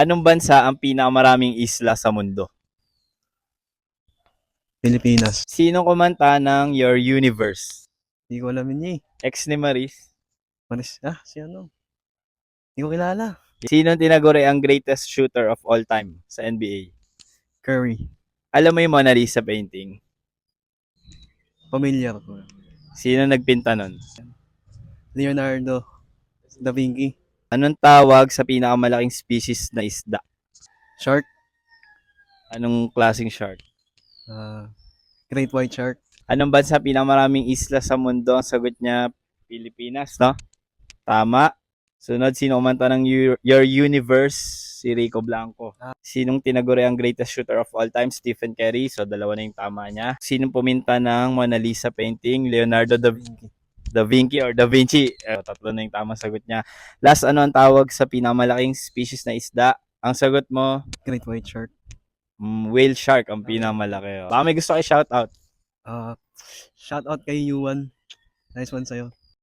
Anong bansa ang pinakamaraming isla sa mundo? Pilipinas. Sinong kumanta ng Your Universe? Hindi ko alam yun eh. Ex ni Maris? Si ano? Hindi ko kilala. Sinong tinaguri ang greatest shooter of all time sa NBA? Curry. Alam mo yung Mona Lisa painting? Pamilyar ko. Sino nagpinta nun? Leonardo da Vinci. Anong tawag sa pinakamalaking species na isda? Shark. Anong klaseng shark? Great White Shark. Anong bansa pinakamaraming isla sa mundo? Ang sagot niya, Pilipinas, no? Tama. Sunod, sino kumanta ng Your Universe? Si Rico Blanco. Sinong tinaguri ang greatest shooter of all time? Stephen Curry. So, dalawa na yung tama niya. Sinong puminta ng Mona Lisa painting? Leonardo da Vinci or Da Vinci. Tatlo na yung tama sagot niya. Last, ano ang tawag sa pinakamalaking species na isda? Ang sagot mo? Great White Shark. Whale shark ang pinakamalaki. Baka may gusto kayo shoutout. Shout out kay Yuan. Nice one sa'yo.